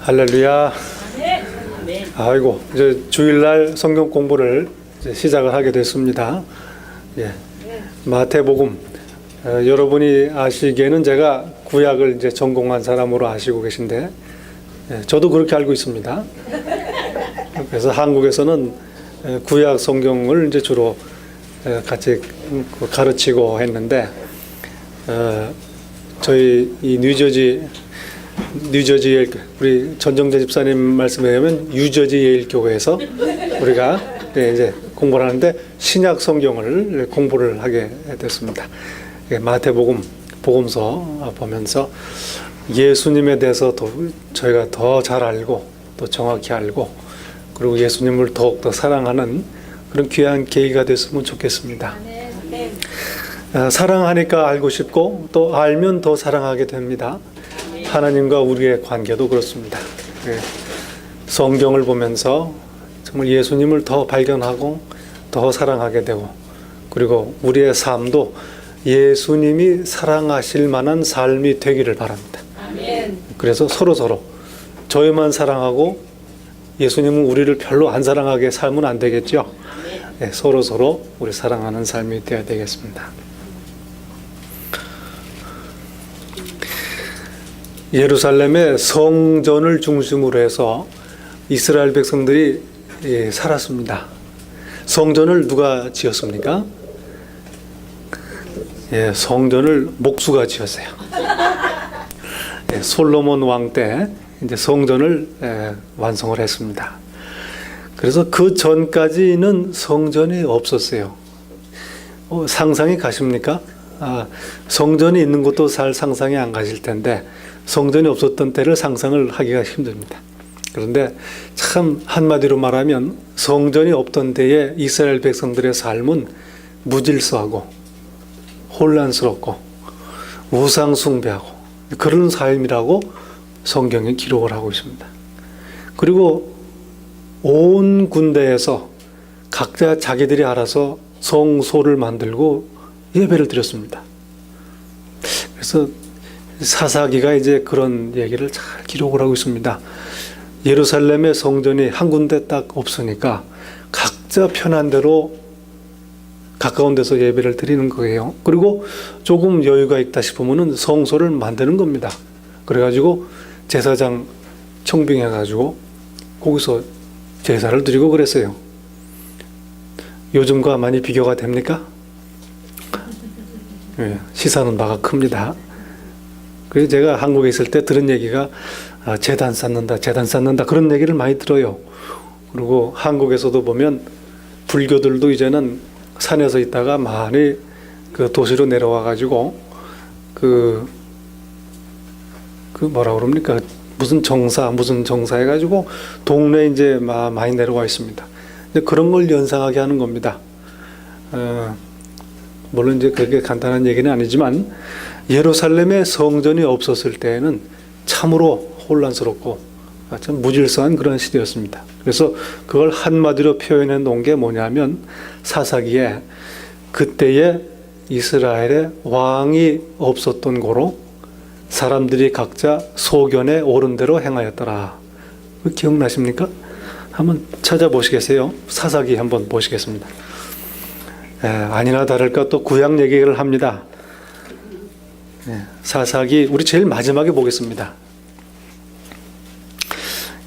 할렐루야. 아이고, 이제 주일날 성경 공부를 이제 시작을 하게 됐습니다. 예. 마태복음. 여러분이 아시기에는 제가 구약을 이제 전공한 사람으로 아시고 계신데, 저도 그렇게 알고 있습니다. 그래서 한국에서는 구약 성경을 이제 주로 같이 가르치고 했는데, 저희 이 뉴저지 우리 전정재 집사님 말씀에 의하면 뉴저지 예일 교회에서 우리가 이제 공부를 하는데 신약 성경을 공부를 하게 됐습니다. 마태복음 복음서 보면서 예수님에 대해서 저희가 더 잘 알고 또 정확히 알고 그리고 예수님을 더욱더 사랑하는 그런 귀한 계기가 됐으면 좋겠습니다. 사랑하니까 알고 싶고 또 알면 더 사랑하게 됩니다. 하나님과 우리의 관계도 그렇습니다. 성경을 보면서 정말 예수님을 더 발견하고 더 사랑하게 되고 그리고 우리의 삶도 예수님이 사랑하실 만한 삶이 되기를 바랍니다. 그래서 서로 저희만 사랑하고 예수님은 우리를 별로 안 사랑하게 살면 안 되겠죠. 서로 우리 사랑하는 삶이 되어야 되겠습니다. 예루살렘의 성전을 중심으로 해서 이스라엘 백성들이 살았습니다. 성전을 누가 지었습니까? 성전을 목수가 지었어요. 솔로몬 왕 때 이제 성전을 완성을 했습니다. 그래서 그 전까지는 성전이 없었어요. 상상이 가십니까? 성전이 있는 것도 잘 상상이 안 가실 텐데 성전이 없었던 때를 상상을 하기가 힘듭니다. 그런데 참 한마디로 말하면 성전이 없던 때에 이스라엘 백성들의 삶은 무질서하고 혼란스럽고 우상 숭배하고 그런 삶이라고 성경에 기록을 하고 있습니다. 그리고 온 군대에서 각자 자기들이 알아서 성소를 만들고 예배를 드렸습니다. 그래서 사사기가 이제 그런 얘기를 잘 기록을 하고 있습니다. 예루살렘의 성전이 한 군데 딱 없으니까 각자 편한 대로 가까운 데서 예배를 드리는 거예요. 그리고 조금 여유가 있다 싶으면 성소를 만드는 겁니다. 그래가지고 제사장 청빙해가지고 거기서 제사를 드리고 그랬어요. 요즘과 많이 비교가 됩니까? 시사는 바가 큽니다. 그래서 제가 한국에 있을 때 들은 얘기가 재단 쌓는다 그런 얘기를 많이 들어요. 그리고 한국에서도 보면 불교들도 이제는 산에서 있다가 많이 그 도시로 내려와 가지고 그 뭐라 그럽니까? 무슨 정사 해 가지고 동네에 이제 많이 내려와 있습니다. 근데 그런 걸 연상하게 하는 겁니다. 물론 이제 그게 간단한 얘기는 아니지만 예루살렘에 성전이 없었을 때에는 참으로 혼란스럽고 참 무질서한 그런 시대였습니다. 그래서 그걸 한마디로 표현해 놓은 게 뭐냐면 사사기에 그때에 이스라엘에 왕이 없었던 고로 사람들이 각자 소견에 옳은 대로 행하였더라. 기억나십니까? 한번 찾아보시겠어요? 사사기 한번 보시겠습니다. 아니나 다를까 또 구약 얘기를 합니다. 사사기 우리 제일 마지막에 보겠습니다.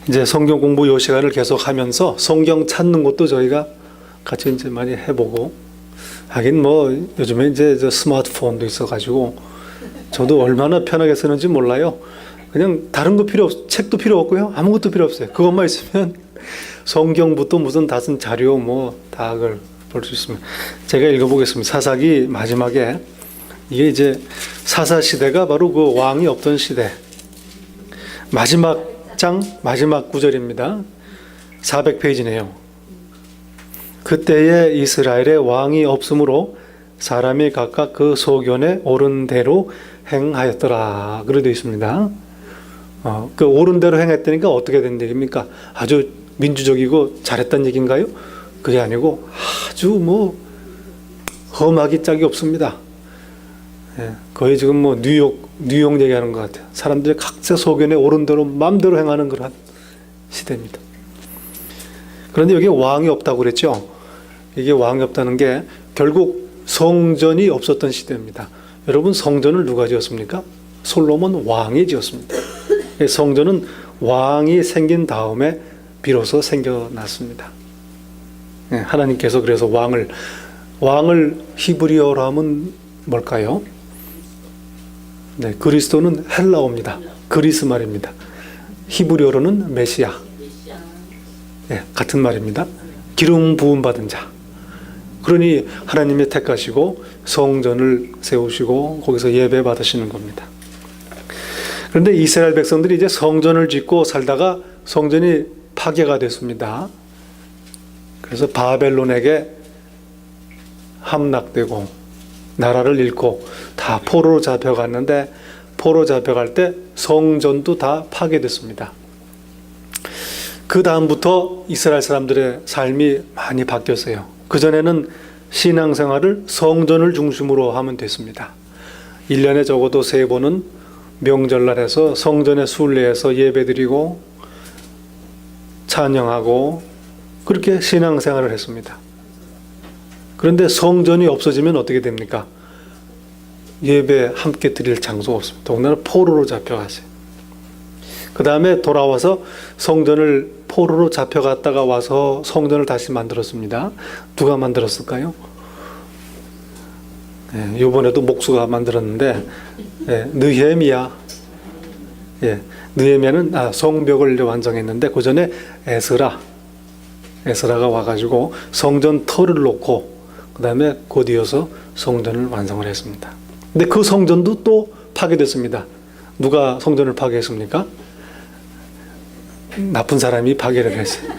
이제 성경 공부 요 시간을 계속 하면서 성경 찾는 것도 저희가 같이 이제 많이 해보고 하긴 뭐 요즘에 이제 스마트폰도 있어가지고 저도 얼마나 편하게 쓰는지 몰라요. 그냥 다른 거 책도 필요 없고요. 아무것도 필요 없어요. 그것만 있으면 성경부터 무슨 다른 자료 뭐 다 그걸 볼 수 있습니다. 제가 읽어보겠습니다. 사사기 마지막에 이게 이제 사사 시대가 바로 그 왕이 없던 시대. 마지막 장 마지막 구절입니다. 400페이지네요. 그때에 이스라엘에 왕이 없으므로 사람이 각각 그 소견에 옳은 대로 행하였더라. 그렇게 되어 있습니다. 그 옳은 대로 행했다니까 어떻게 된 얘기입니까? 아주 민주적이고 잘했다는 얘기인가요? 그게 아니고 아주 뭐 험하기 짝이 없습니다. 예, 거의 지금 뭐 뉴욕 얘기하는 것 같아요. 사람들이 각자 소견에 옳은 대로 마음대로 행하는 그런 시대입니다. 그런데 여기 왕이 없다고 그랬죠. 이게 왕이 없다는 게 결국 성전이 없었던 시대입니다. 여러분, 성전을 누가 지었습니까? 솔로몬 왕이 지었습니다. 성전은 왕이 생긴 다음에 비로소 생겨났습니다. 하나님께서 그래서 왕을 히브리어로 하면 뭘까요? 네, 그리스도는 헬라어입니다. 그리스 말입니다. 히브리어로는 메시아. 네, 같은 말입니다. 기름 부음 받은 자. 그러니 하나님이 택하시고 성전을 세우시고 거기서 예배 받으시는 겁니다. 그런데 이스라엘 백성들이 이제 성전을 짓고 살다가 성전이 파괴가 됐습니다. 그래서 바벨론에게 함락되고 나라를 잃고 다 포로로 잡혀갔는데, 포로 잡혀갈 때 성전도 다 파괴됐습니다. 그 다음부터 이스라엘 사람들의 삶이 많이 바뀌었어요. 그전에는 신앙생활을 성전을 중심으로 하면 됐습니다. 1년에 적어도 3번은 명절날에서 성전의 순례에서 예배드리고 찬양하고 그렇게 신앙생활을 했습니다. 그런데 성전이 없어지면 어떻게 됩니까? 예배 함께 드릴 장소가 없습니다. 더군다나 포로로 잡혀가세요. 그 다음에 돌아와서 성전을 포로로 잡혀갔다가 와서 성전을 다시 만들었습니다. 누가 만들었을까요? 네, 이번에도 목수가 만들었는데, 느헤미야. 느헤미야는 성벽을 완성했는데 그 전에 에스라가 와가지고 성전 터를 놓고 그 다음에 곧 이어서 성전을 완성을 했습니다. 근데 그 성전도 또 파괴됐습니다. 누가 성전을 파괴했습니까? 나쁜 사람이 파괴를 했어요.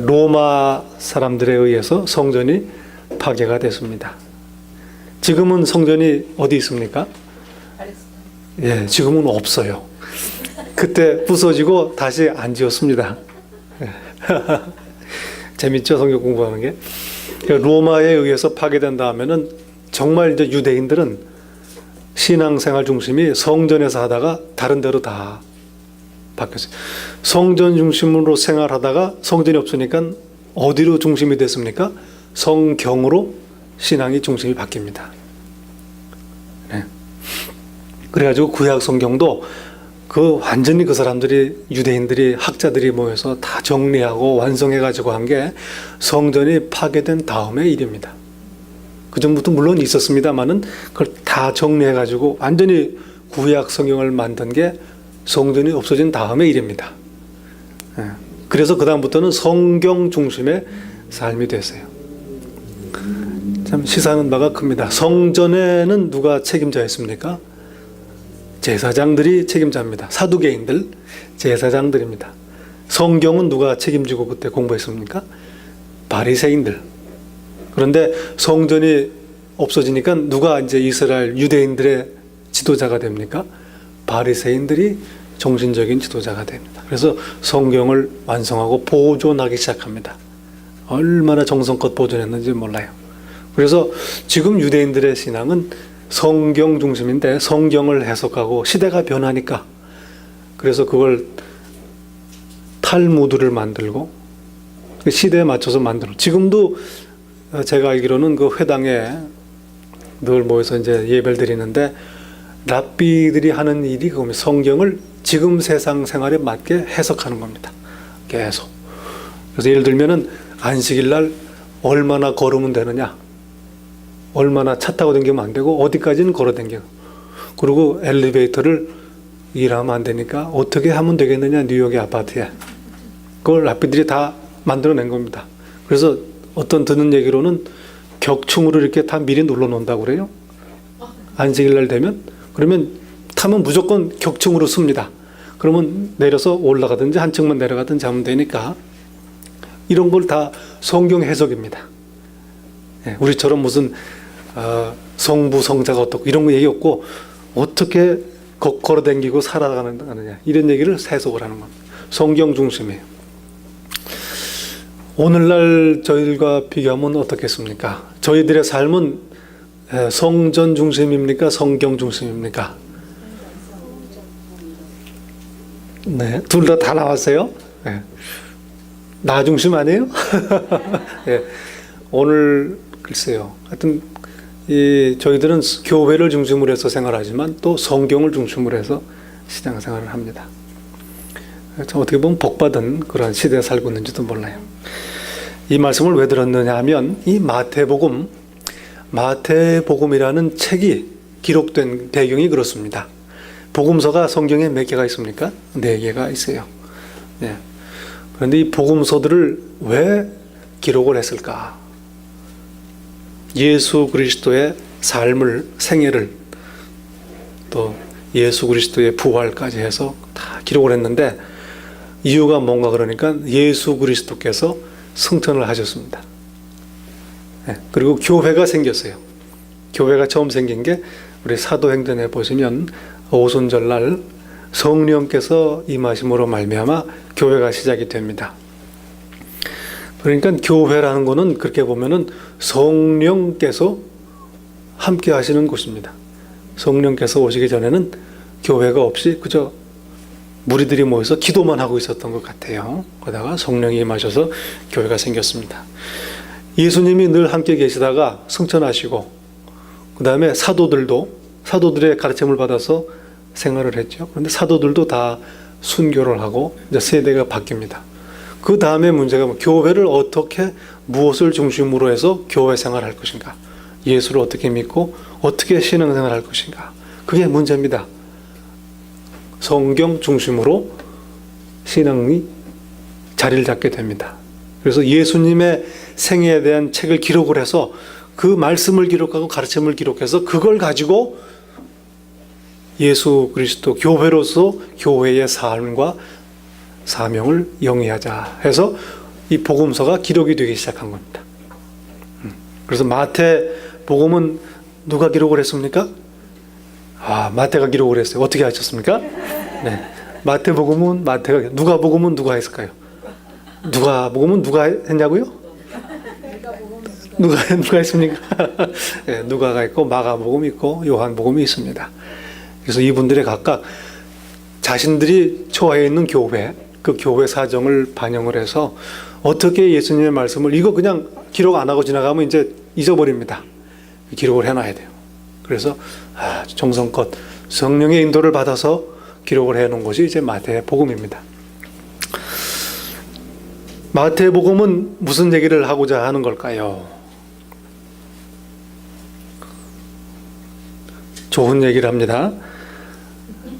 로마 사람들에 의해서 성전이 파괴가 됐습니다. 지금은 성전이 어디 있습니까? 예, 지금은 없어요. 그때 부서지고 다시 안 지었습니다. 재밌죠? 성경 공부하는 게. 로마에 의해서 파괴된다 하면은 정말 이제 유대인들은 신앙생활 중심이 성전에서 하다가 다른 데로 다 바뀌었어요. 성전 중심으로 생활하다가 성전이 없으니까 어디로 중심이 됐습니까? 성경으로 신앙이 중심이 바뀝니다. 네. 그래가지고 구약 성경도 완전히 그 사람들이, 유대인들이, 학자들이 모여서 다 정리하고 완성해가지고 한 게 성전이 파괴된 다음의 일입니다. 그 전부터 물론 있었습니다만은 그걸 다 정리해가지고 완전히 구약 성경을 만든 게 성전이 없어진 다음의 일입니다. 그래서 그 다음부터는 성경 중심의 삶이 됐어요. 참 시사하는 바가 큽니다. 성전에는 누가 책임자였습니까? 제사장들이 책임자입니다. 사두개인들, 제사장들입니다. 성경은 누가 책임지고 그때 공부했습니까? 바리새인들. 그런데 성전이 없어지니까 누가 이제 이스라엘 유대인들의 지도자가 됩니까? 바리새인들이 정신적인 지도자가 됩니다. 그래서 성경을 완성하고 보존하기 시작합니다. 얼마나 정성껏 보존했는지 몰라요. 그래서 지금 유대인들의 신앙은 성경 중심인데 성경을 해석하고 시대가 변하니까 그래서 그걸 탈무드를 만들고 시대에 맞춰서 만들고, 지금도 제가 알기로는 그 회당에 늘 모여서 이제 예배를 드리는데 랍비들이 하는 일이 그겁니다. 성경을 지금 세상 생활에 맞게 해석하는 겁니다. 계속. 그래서 예를 들면은 안식일 날 얼마나 걸으면 되느냐, 얼마나 차 타고 다니면 안 되고 어디까지는 걸어 다니고, 그리고 엘리베이터를 일하면 안 되니까 어떻게 하면 되겠느냐, 뉴욕의 아파트에. 그걸 랍비들이 다 만들어낸 겁니다. 그래서 어떤 듣는 얘기로는 격충으로 이렇게 다 미리 눌러 놓는다고 그래요. 안식일 날 되면. 그러면 타면 무조건 격충으로 씁니다. 그러면 내려서 올라가든지 한 층만 내려가든지 하면 되니까. 이런 걸 다 성경 해석입니다. 우리처럼 무슨 성부 성자가 어떻고 이런 거 얘기 없고 어떻게 걸어 다니고 살아가느냐 이런 얘기를 해석을 하는 겁니다. 성경 중심이에요. 오늘날 저희들과 비교하면 어떻겠습니까? 저희들의 삶은 성전 중심입니까? 성경 중심입니까? 네, 둘 다 나왔어요. 네. 나 중심 아니에요? 네. 오늘 글쎄요. 하여튼 저희들은 교회를 중심으로 해서 생활하지만 또 성경을 중심으로 해서 신앙생활을 합니다. 참 어떻게 보면 복받은 그런 시대에 살고 있는지도 몰라요. 이 말씀을 왜 들었느냐 하면 이 마태복음이라는 책이 기록된 배경이 그렇습니다. 복음서가 성경에 몇 개가 있습니까? 4개가 있어요. 네. 그런데 이 복음서들을 왜 기록을 했을까? 예수 그리스도의 삶을, 생애를, 또 예수 그리스도의 부활까지 해서 다 기록을 했는데, 이유가 뭔가 그러니까 예수 그리스도께서 승천을 하셨습니다. 네. 그리고 교회가 생겼어요. 교회가 처음 생긴 게 우리 사도행전에 보시면 오순절날 성령께서 임하심으로 말미암아 교회가 시작이 됩니다. 그러니까 교회라는 것은 그렇게 보면은 성령께서 함께 하시는 곳입니다. 성령께서 오시기 전에는 교회가 없이 그저 무리들이 모여서 기도만 하고 있었던 것 같아요. 그러다가 성령이 임하셔서 교회가 생겼습니다. 예수님이 늘 함께 계시다가 승천하시고, 그 다음에 사도들의 가르침을 받아서 생활을 했죠. 그런데 사도들도 다 순교를 하고 이제 세대가 바뀝니다. 그 다음에 문제가 교회를 어떻게, 무엇을 중심으로 해서 교회 생활할 것인가, 예수를 어떻게 믿고 어떻게 신앙생활 할 것인가, 그게 문제입니다. 성경 중심으로 신앙이 자리를 잡게 됩니다. 그래서 예수님의 생애에 대한 책을 기록을 해서 그 말씀을 기록하고 가르침을 기록해서 그걸 가지고 예수 그리스도 교회로서 교회의 삶과 사명을 영위하자 해서 이 복음서가 기록이 되기 시작한 겁니다. 그래서 마태복음은 누가 기록을 했습니까? 마태가 기록을 했어요. 어떻게 하셨습니까? 네. 마태복음은 마태가, 누가복음은 누가 했을까요? 누가복음은 누가 했냐고요? 누가 했습니까? 네, 누가가 있고 마가복음이 있고 요한복음이 있습니다. 그래서 이분들이 각각 자신들이 처해 있는 교회, 그 교회 사정을 반영을 해서 어떻게 예수님의 말씀을, 이거 그냥 기록 안 하고 지나가면 이제 잊어버립니다. 기록을 해놔야 돼요. 그래서 정성껏 성령의 인도를 받아서 기록을 해놓은 것이 이제 마태복음입니다. 마태복음은 무슨 얘기를 하고자 하는 걸까요? 좋은 얘기를 합니다.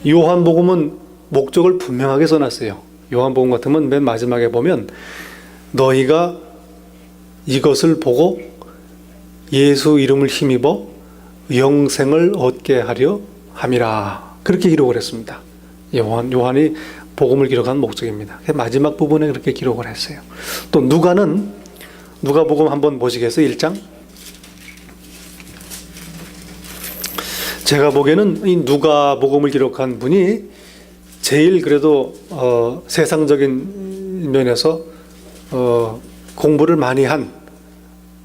요한복음은 목적을 분명하게 써놨어요. 요한복음 같으면 맨 마지막에 보면 너희가 이것을 보고 예수 이름을 힘입어 영생을 얻게 하려 함이라, 그렇게 기록을 했습니다. 요한이 복음을 기록한 목적입니다. 마지막 부분에 그렇게 기록을 했어요. 또 누가복음 한번 보시겠어요? 1장. 제가 보기에는 이 누가복음을 기록한 분이 제일 그래도 세상적인 면에서 공부를 많이 한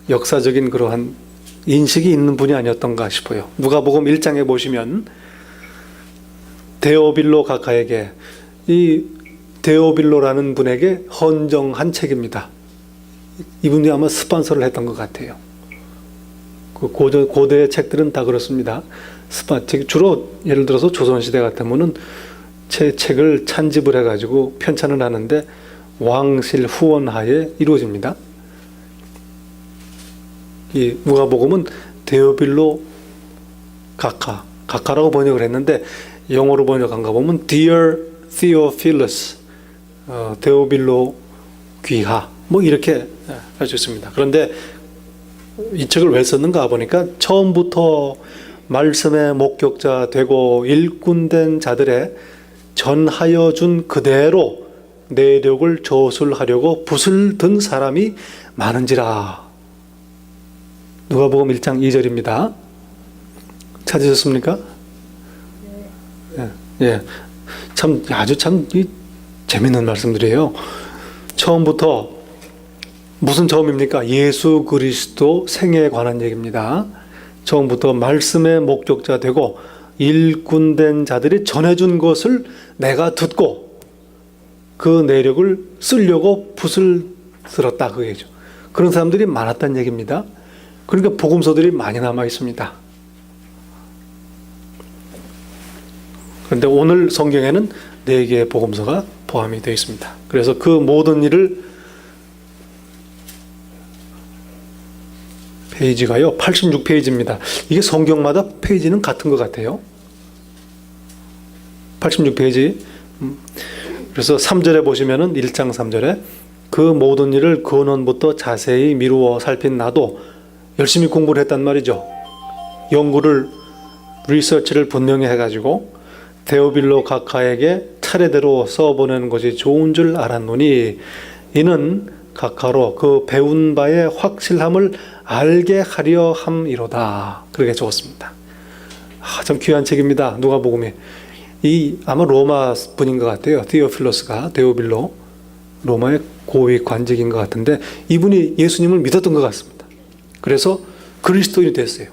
역사적인 그러한 인식이 있는 분이 아니었던가 싶어요. 누가복음 1장에 보시면 데오빌로 각하에게, 이 데오빌로라는 분에게 헌정한 책입니다. 이분이 아마 스폰서를 했던 것 같아요. 그 고대의 책들은 다 그렇습니다. 주로 예를 들어서 조선시대 같으면은 책을 찬집을 해가지고 편찬을 하는데 왕실 후원하에 이루어집니다. 이 누가복음은 데오빌로 각하라고 번역을 했는데 영어로 번역한 거 보면 Dear Theophilus, 데오빌로 귀하, 뭐 이렇게 할 수 있습니다. 그런데 이 책을 왜 썼는가 보니까 처음부터 말씀의 목격자 되고 일꾼된 자들의 전하여 준 그대로 내력을 저술하려고 붓을 든 사람이 많은지라. 누가복음 1장 2절입니다. 찾으셨습니까? 예. 아주 재밌는 말씀들이에요. 처음부터 무슨 처음입니까? 예수 그리스도 생애에 관한 얘기입니다. 처음부터 말씀의 목격자 되고 일꾼된 자들이 전해준 것을 내가 듣고 그 내력을 쓰려고 붓을 들었다 그 얘기죠. 그런 사람들이 많았다는 얘기입니다. 그러니까 복음서들이 많이 남아 있습니다. 그런데 오늘 성경에는 4개의 복음서가 포함이 되어 있습니다. 그래서 그 모든 일을 페이지가요 86페이지입니다. 이게 성경마다 페이지는 같은 것 같아요. 86페이지. 그래서 3절에 보시면은 1장 3절에 그 모든 일을 근원부터 자세히 미루어 살핀 나도 열심히 공부를 했단 말이죠. 연구를 리서치를 분명히 해가지고 데오빌로 각하에게 차례대로 써보내는 것이 좋은 줄 알았노니 이는 각하로 그 배운 바의 확실함을 알게 하려 함이로다. 그렇게 적었습니다. 참 귀한 책입니다. 누가복음이. 이 아마 로마 분인 것 같아요. 디오필로스가 데오빌로 로마의 고위 관직인 것 같은데 이분이 예수님을 믿었던 것 같습니다. 그래서 그리스도인이 됐어요.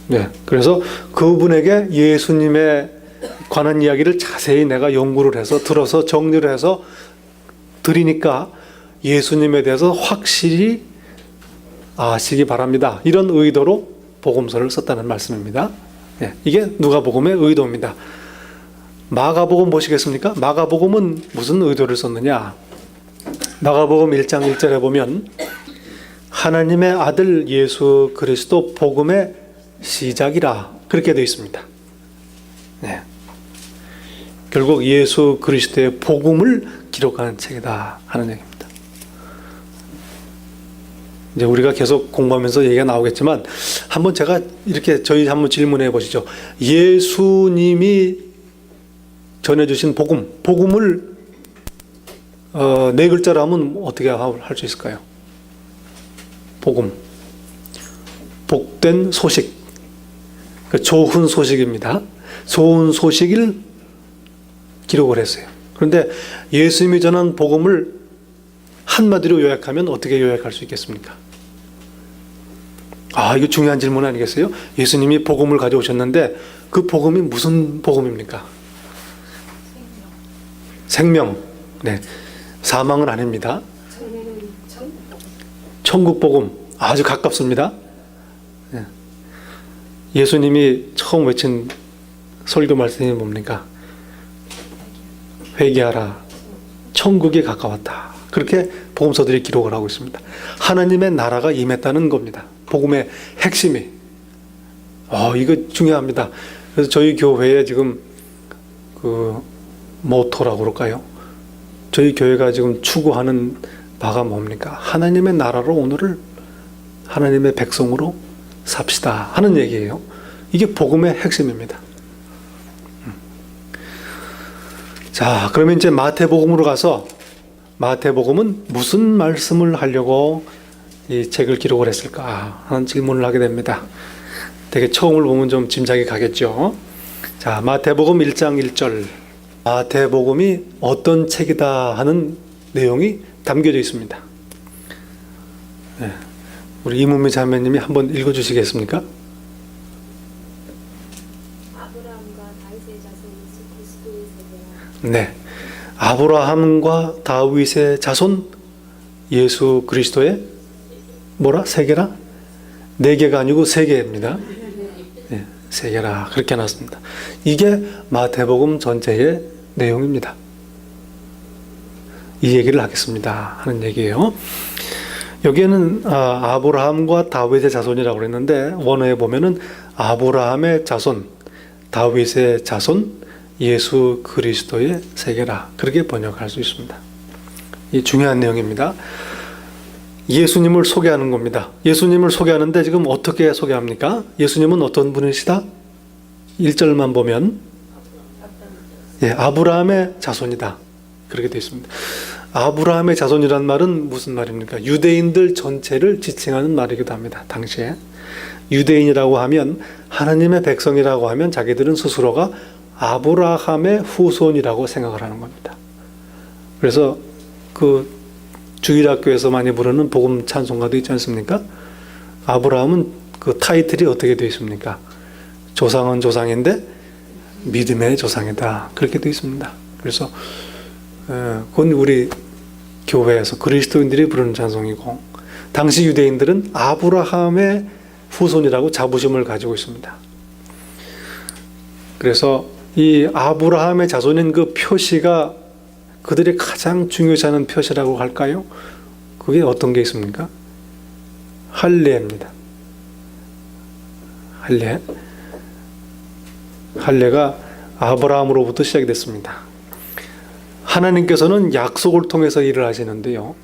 네, 그래서 그분에게 예수님에 관한 이야기를 자세히 내가 연구를 해서 들어서 정리를 해서 드리니까 예수님에 대해서 확실히 아시기 바랍니다. 이런 의도로 복음서를 썼다는 말씀입니다. 네, 이게 누가복음의 의도입니다. 마가복음 보시겠습니까? 마가복음은 무슨 의도를 썼느냐? 마가복음 1장 1절에 보면 하나님의 아들 예수 그리스도 복음의 시작이라 그렇게 되어 있습니다. 네. 결국 예수 그리스도의 복음을 기록하는 책이다 하는 얘기입니다. 이제 우리가 계속 공부하면서 얘기가 나오겠지만 한번 제가 이렇게 저희 한번 질문해 보시죠. 예수님이 전해주신 복음을 4글자로 하면 어떻게 할 수 있을까요? 복음, 복된 소식, 좋은 소식입니다. 좋은 소식을 기록을 했어요. 그런데 예수님이 전한 복음을 한마디로 요약하면 어떻게 요약할 수 있겠습니까? 이거 중요한 질문 아니겠어요? 예수님이 복음을 가져오셨는데 그 복음이 무슨 복음입니까? 생명. 네. 사망은 아닙니다. 천국 복음. 아주 가깝습니다. 네. 예수님이 처음 외친 설교 말씀이 뭡니까? 회개하라. 천국이 가까웠다. 그렇게 복음서들이 기록을 하고 있습니다. 하나님의 나라가 임했다는 겁니다. 복음의 핵심이. 이거 중요합니다. 그래서 저희 교회에 지금 그 모토라고 그럴까요? 저희 교회가 지금 추구하는 바가 뭡니까? 하나님의 나라로 오늘을 하나님의 백성으로 삽시다 하는 얘기예요. 이게 복음의 핵심입니다. 자, 그러면 이제 마태복음으로 가서 마태복음은 무슨 말씀을 하려고 이 책을 기록을 했을까 하는 질문을 하게 됩니다. 되게 처음을 보면 좀 짐작이 가겠죠. 자, 마태복음 1장 1절. 마태복음이 어떤 책이다 하는 내용이 담겨져 있습니다. 네. 우리 이문미 자매님이 한번 읽어주시겠습니까? 아브라함과 다윗의 자손 예수 그리스도의 세계라. 네, 아브라함과 다윗의 자손 예수 그리스도의 뭐라? 세계라? 4개가 아니고 3개입니다. 네, 3개라 그렇게 해놨습니다. 이게 마태복음 전체의 내용입니다. 이 얘기를 하겠습니다 하는 얘기예요. 여기에는 아브라함과 다윗의 자손이라고 그랬는데 원어에 보면은 아브라함의 자손, 다윗의 자손, 예수 그리스도의 세계라 그렇게 번역할 수 있습니다. 이 중요한 내용입니다. 예수님을 소개하는 겁니다. 예수님을 소개하는데 지금 어떻게 소개합니까? 예수님은 어떤 분이시다? 1절만 보면 아브라함의 자손이다 그렇게 되어 있습니다. 아브라함의 자손이란 말은 무슨 말입니까? 유대인들 전체를 지칭하는 말이기도 합니다. 당시에 유대인이라고 하면 하나님의 백성이라고 하면 자기들은 스스로가 아브라함의 후손이라고 생각을 하는 겁니다. 그래서 그 주일학교에서 많이 부르는 복음 찬송가도 있지 않습니까? 아브라함은 그 타이틀이 어떻게 되어 있습니까? 조상은 조상인데 믿음의 조상이다. 그렇게 되어 있습니다. 그래서 그건 우리 교회에서 그리스도인들이 부르는 찬송이고, 당시 유대인들은 아브라함의 후손이라고 자부심을 가지고 있습니다. 그래서 이 아브라함의 자손인 그 표시가 그들이 가장 중요시하는 표시라고 할까요? 그게 어떤 게 있습니까? 할례입니다. 할례. 할례가 아브라함으로부터 시작이 됐습니다. 하나님께서는 약속을 통해서 일을 하시는데요.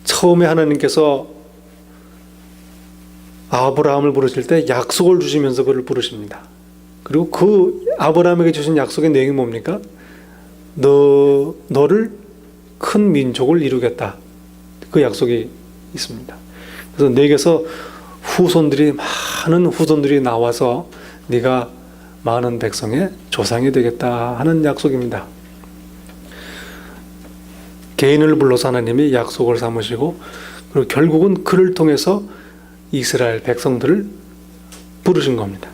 처음에 하나님께서 아브라함을 부르실 때 약속을 주시면서 그를 부르십니다. 그리고 그 아브라함에게 주신 약속의 내용이 뭡니까? 너를 큰 민족을 이루겠다. 그 약속이 있습니다. 그래서 내게서 많은 후손들이 나와서 네가 많은 백성의 조상이 되겠다 하는 약속입니다. 개인을 불러서 하나님이 약속을 삼으시고, 그리고 결국은 그를 통해서 이스라엘 백성들을 부르신 겁니다.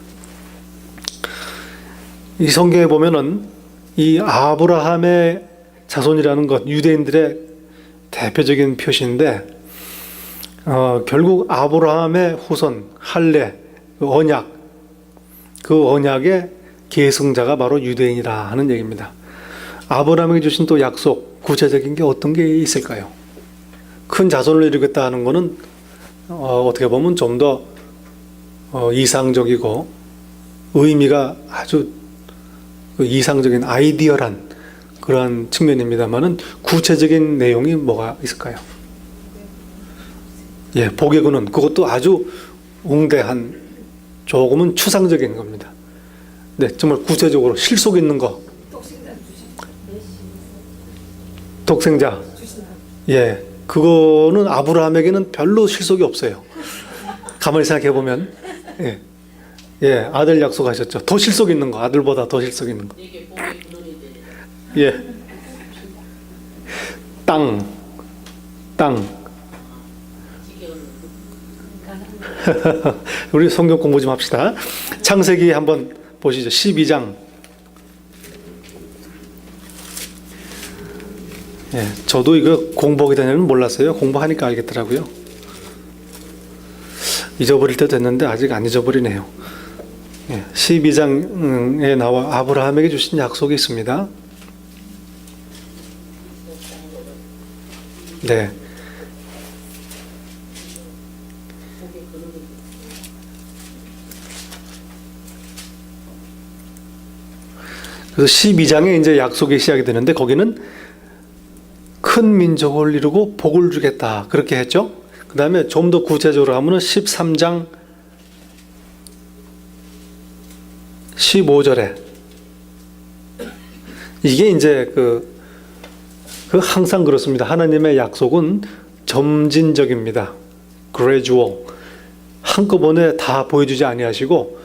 이 성경에 보면은 이 아브라함의 자손이라는 것, 유대인들의 대표적인 표시인데, 결국 아브라함의 후손, 할례, 언약, 그 언약의 계승자가 바로 유대인이라 하는 얘기입니다. 아브라함에게 주신 또 약속, 구체적인 게 어떤 게 있을까요? 큰 자손을 이루겠다 하는 것은 어떻게 보면 좀 더 이상적이고 의미가 아주 이상적인 아이디어란 그러한 측면입니다만은, 구체적인 내용이 뭐가 있을까요? 예, 복의 근원, 그것도 아주 웅대한, 조금은 추상적인 겁니다. 네, 정말 구체적으로 실속 있는 거. 독생자. 예, 그거는 아브라함에게는 별로 실속이 없어요. 가만히 생각해 보면, 예, 아들 약속하셨죠. 더 실속 있는 거, 아들보다 더 실속 있는 거. 이게 복의 근원이 되네. 예, 땅. 우리 성경 공부 좀 합시다. 창세기 한번 보시죠. 12장. 예, 저도 이거 공부하기 전에는 몰랐어요. 공부하니까 알겠더라고요. 잊어버릴 때 됐는데 아직 안 잊어버리네요. 예, 12장에 나와 아브라함에게 주신 약속이 있습니다. 네. 그래서 12장에 이제 약속이 시작이 되는데, 거기는 큰 민족을 이루고 복을 주겠다 그렇게 했죠. 그 다음에 좀 더 구체적으로 하면은 13장 15절에 이게 이제 그 항상 그렇습니다. 하나님의 약속은 점진적입니다. gradual. 한꺼번에 다 보여주지 아니하시고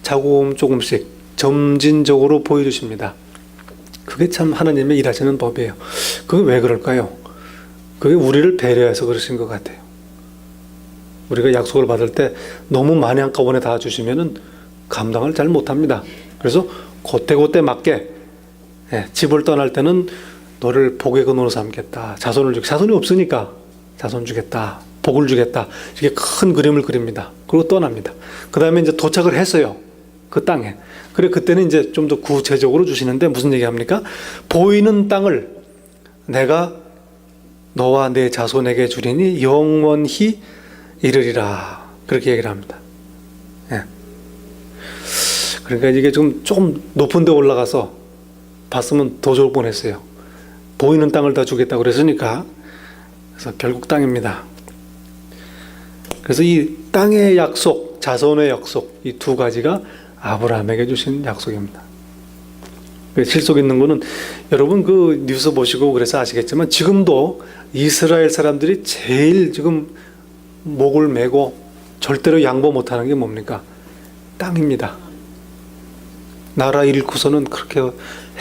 조금씩 점진적으로 보여주십니다. 그게 참 하나님의 일하시는 법이에요. 그게 왜 그럴까요? 그게 우리를 배려해서 그러신 것 같아요. 우리가 약속을 받을 때 너무 많이 한꺼번에 다 주시면은 감당을 잘 못합니다. 그래서 그때 맞게, 집을 떠날 때는 너를 복의 근원으로 삼겠다. 자손이 없으니까 자손 주겠다. 복을 주겠다. 이렇게 큰 그림을 그립니다. 그리고 떠납니다. 그 다음에 이제 도착을 했어요. 그 땅에. 그래, 그때는 이제 좀 더 구체적으로 주시는데 무슨 얘기 합니까? 보이는 땅을 내가 너와 내 자손에게 주리니 영원히 이르리라. 그렇게 얘기를 합니다. 예. 그러니까 이게 조금 높은 데 올라가서 봤으면 더 좋을 뻔했어요. 보이는 땅을 다 주겠다고 그랬으니까. 그래서 결국 땅입니다. 그래서 이 땅의 약속, 자손의 약속, 이 두 가지가 아브라함에게 주신 약속입니다. 실속 있는 거는 여러분 그 뉴스 보시고 그래서 아시겠지만, 지금도 이스라엘 사람들이 제일 지금 목을 메고 절대로 양보 못하는 게 뭡니까? 땅입니다. 나라 잃고서는 그렇게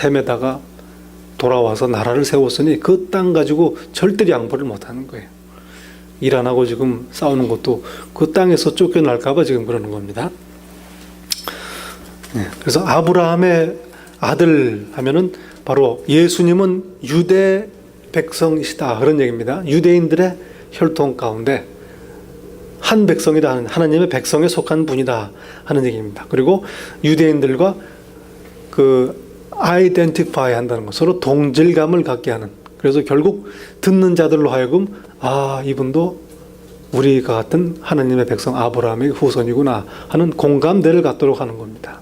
헤매다가 돌아와서 나라를 세웠으니 그 땅 가지고 절대 양보를 못하는 거예요. 일 안 하고 지금 싸우는 것도 그 땅에서 쫓겨날까 봐 지금 그러는 겁니다. 그래서 아브라함의 아들 하면은 바로 예수님은 유대 백성이시다 그런 얘기입니다. 유대인들의 혈통 가운데 한 백성이다 하는 하나님의 백성에 속한 분이다 하는 얘기입니다. 그리고 유대인들과 그 아이덴티파이 한다는 것, 서로 동질감을 갖게 하는, 그래서 결국 듣는 자들로 하여금 아, 이분도 우리가 같은 하나님의 백성 아브라함의 후손이구나 하는 공감대를 갖도록 하는 겁니다.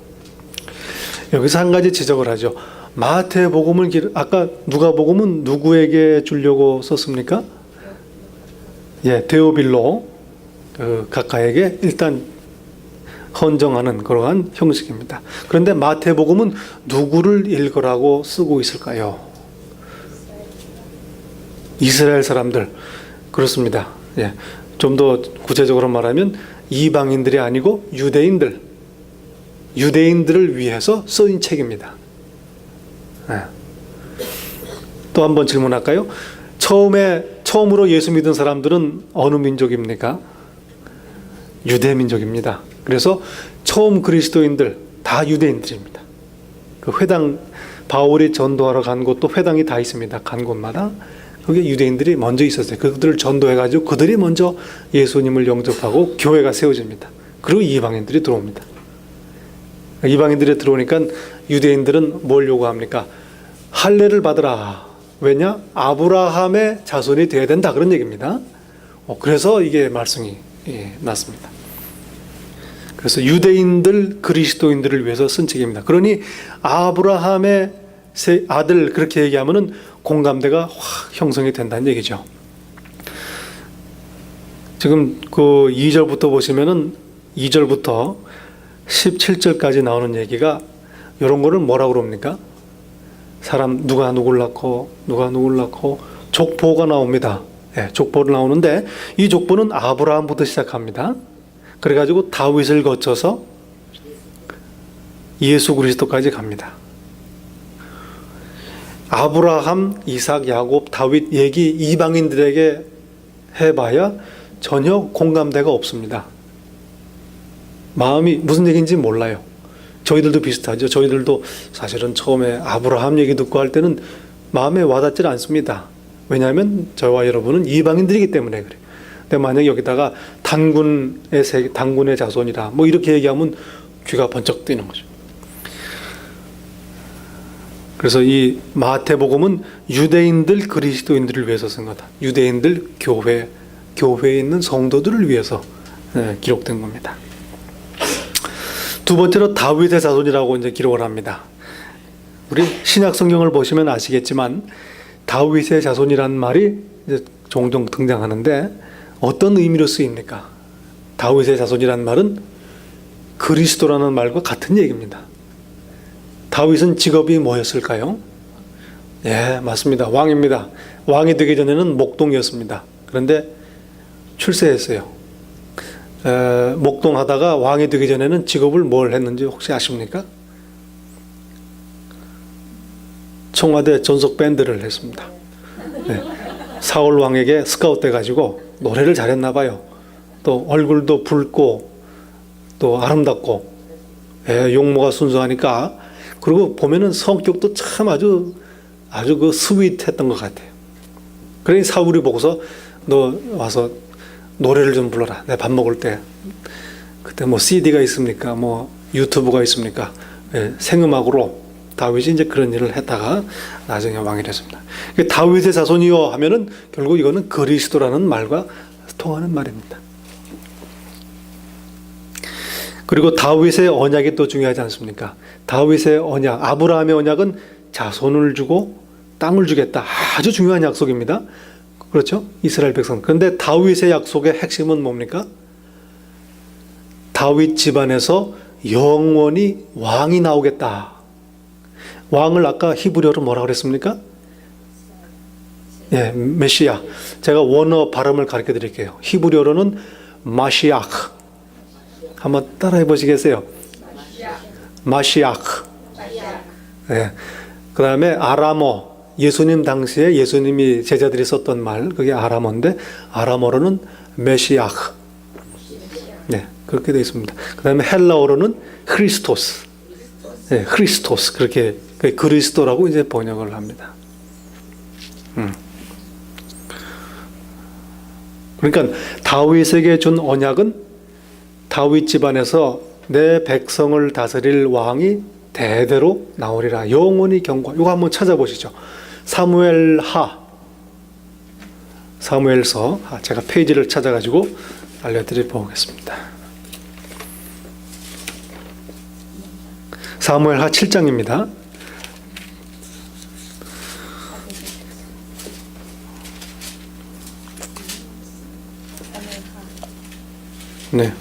여기서 한 가지 지적을 하죠. 마태복음을 아까 누가복음은 누구에게 주려고 썼습니까? 예, 데오빌로 각하에게 일단 헌정하는 그러한 형식입니다. 그런데 마태복음은 누구를 읽으라고 쓰고 있을까요? 이스라엘 사람들. 그렇습니다. 예, 좀 더 구체적으로 말하면 이방인들이 아니고 유대인들을 위해서 쓰인 책입니다. 예. 또 한 번 질문할까요? 처음으로 예수 믿은 사람들은 어느 민족입니까? 유대 민족입니다. 그래서 처음 그리스도인들 다 유대인들입니다. 그 회당, 바울이 전도하러 간 곳도 회당이 다 있습니다. 간 곳마다. 거기에 유대인들이 먼저 있었어요. 그들을 전도해가지고 그들이 먼저 예수님을 영접하고 교회가 세워집니다. 그리고 이방인들이 들어옵니다. 이방인들이 들어오니까 유대인들은 뭘 요구합니까? 할례를 받으라. 왜냐? 아브라함의 자손이 되어야 된다. 그런 얘기입니다. 그래서 이게 말씀이 났습니다. 그래서 유대인들, 그리스도인들을 위해서 쓴 책입니다. 그러니 아브라함의 아들 그렇게 얘기하면은 공감대가 확 형성이 된다는 얘기죠. 지금 그 2절부터 보시면은 2절부터 17절까지 나오는 얘기가 이런 거를 뭐라고 그럽니까? 사람 누가 누굴 낳고 족보가 나옵니다. 네, 족보를 나오는데 이 족보는 아브라함부터 시작합니다. 그래가지고 다윗을 거쳐서 예수 그리스도까지 갑니다. 아브라함, 이삭, 야곱, 다윗 얘기 이방인들에게 해봐야 전혀 공감대가 없습니다. 마음이 무슨 얘기인지 몰라요. 저희들도 비슷하죠. 저희들도 사실은 처음에 아브라함 얘기 듣고 할 때는 마음에 와닿지 않습니다. 왜냐하면 저와 여러분은 이방인들이기 때문에 그래요. 근데 만약에 여기다가 단군의 자손이다 뭐 이렇게 얘기하면 귀가 번쩍 뜨이는 거죠. 그래서 이 마태복음은 유대인들, 그리스도인들을 위해서 쓴 거다. 유대인들, 교회에 있는 성도들을 위해서 기록된 겁니다. 두 번째로 다윗의 자손이라고 이제 기록을 합니다. 우리 신약 성경을 보시면 아시겠지만 다윗의 자손이라는 말이 이제 종종 등장하는데 어떤 의미로 쓰입니까? 다윗의 자손이라는 말은 그리스도라는 말과 같은 얘기입니다. 다윗은 직업이 뭐였을까요? 예, 맞습니다. 왕입니다. 왕이 되기 전에는 목동이었습니다. 그런데 출세했어요. 목동하다가 왕이 되기 전에는 직업을 뭘 했는지 혹시 아십니까? 청와대 전속 밴드를 했습니다. 네. 사울 왕에게 스카웃 돼가지고 노래를 잘했나 봐요. 또 얼굴도 붉고 또 아름답고 용모가 순수하니까, 그리고 보면은 성격도 참 아주 그 스윗했던 것 같아요. 그러니 사울이 보고서 너 와서 노래를 좀 불러라. 내가 밥 먹을 때 그때 뭐 CD가 있습니까? 뭐 유튜브가 있습니까? 생음악으로 다윗이 이제 그런 일을 했다가 나중에 왕이 됐습니다. 다윗의 자손이요 하면은 결국 이거는 그리스도라는 말과 통하는 말입니다. 그리고 다윗의 언약이 또 중요하지 않습니까? 다윗의 언약, 아브라함의 언약은 자손을 주고 땅을 주겠다. 아주 중요한 약속입니다. 그렇죠? 이스라엘 백성. 그런데 다윗의 약속의 핵심은 뭡니까? 다윗 집안에서 영원히 왕이 나오겠다. 왕을 아까 히브리어로 뭐라고 그랬습니까? 예, 메시아. 제가 원어 발음을 가르쳐 드릴게요. 히브리어로는 마시아크. 한번 따라해 보시겠어요? 마시아크. 예. 그 다음에 아람어, 예수님 당시에 예수님이 제자들이 썼던 말, 그게 아람어인데 아람어로는 메시아흐. 네, 그렇게 되어 있습니다. 그 다음에 헬라어로는 크리스토스. 네, 크리스토스. 그렇게 그리스도라고 이제 번역을 합니다. 그러니까 다윗에게 준 언약은 다윗 집안에서 내 백성을 다스릴 왕이 대대로 나오리라. 영원히 경고. 이거 한번 찾아보시죠. 사무엘서. 제가 페이지를 찾아가지고 알려드려 보겠습니다. 사무엘하 7장입니다. 네,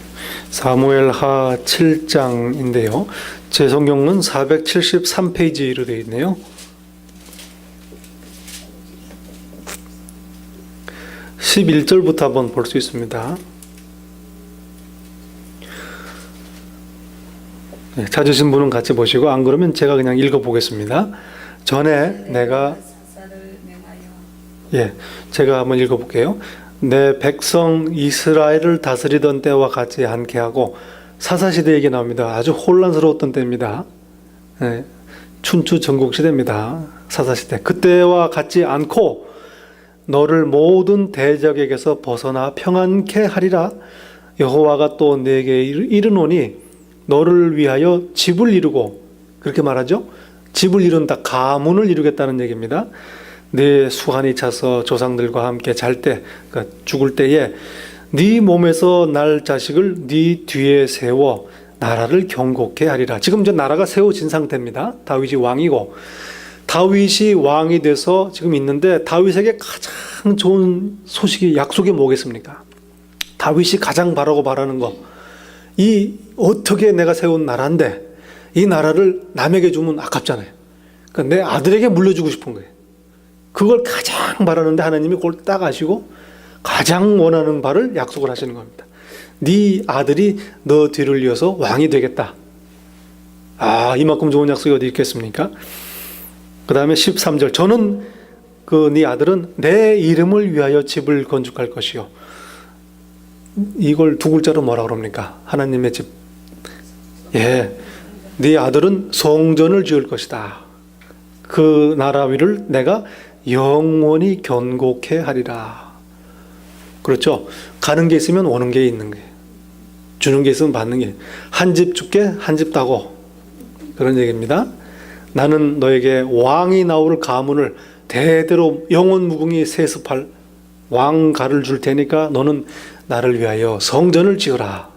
사무엘하 7장인데요. 제 성경은 473페이지로 되어 있네요. 11절부터 한번 볼 수 있습니다. 네, 찾으신 분은 같이 보시고 안 그러면 제가 그냥 읽어보겠습니다. 전에 내가 제가 한번 읽어볼게요. 내 백성 이스라엘을 다스리던 때와 같지 않게 하고 사사시대 얘기 나옵니다. 아주 혼란스러웠던 때입니다. 네, 춘추 전국시대입니다. 사사시대. 그때와 같지 않고 너를 모든 대적에게서 벗어나 평안케 하리라. 여호와가 또 내게 이르노니 너를 위하여 집을 이루고, 그렇게 말하죠. 집을 이룬다. 가문을 이루겠다는 얘기입니다. 네 수한이 차서 조상들과 함께 잘 때, 그러니까 죽을 때에 네 몸에서 날 자식을 네 뒤에 세워 나라를 경고케 하리라. 지금 이제 나라가 세워진 상태입니다. 다윗이 왕이고, 다윗이 왕이 돼서 지금 있는데 다윗에게 가장 좋은 소식이, 약속이 뭐겠습니까? 다윗이 가장 바라고 바라는 거, 이 어떻게 내가 세운 나라인데 이 나라를 남에게 주면 아깝잖아요. 그러니까 내 아들에게 물려주고 싶은 거예요. 그걸 가장 바라는데 하나님이 그걸 딱 아시고 가장 원하는 바를 약속을 하시는 겁니다. 네 아들이 너 뒤를 이어서 왕이 되겠다. 이만큼 좋은 약속이 어디 있겠습니까? 그 다음에 13절. 저는 네 아들은 내 이름을 위하여 집을 건축할 것이요. 이걸 두 글자로 뭐라 그럽니까? 하나님의 집. 네 아들은 성전을 지을 것이다. 그 나라 위를 내가 영원히 견고케 하리라. 그렇죠? 가는 게 있으면 오는 게 있는 거예요. 주는 게 있으면 받는 게. 한 집 줄게, 한 집 따고. 그런 얘기입니다. 나는 너에게 왕이 나올 가문을 대대로 영원 무궁히 세습할 왕가를 줄 테니까 너는 나를 위하여 성전을 지어라.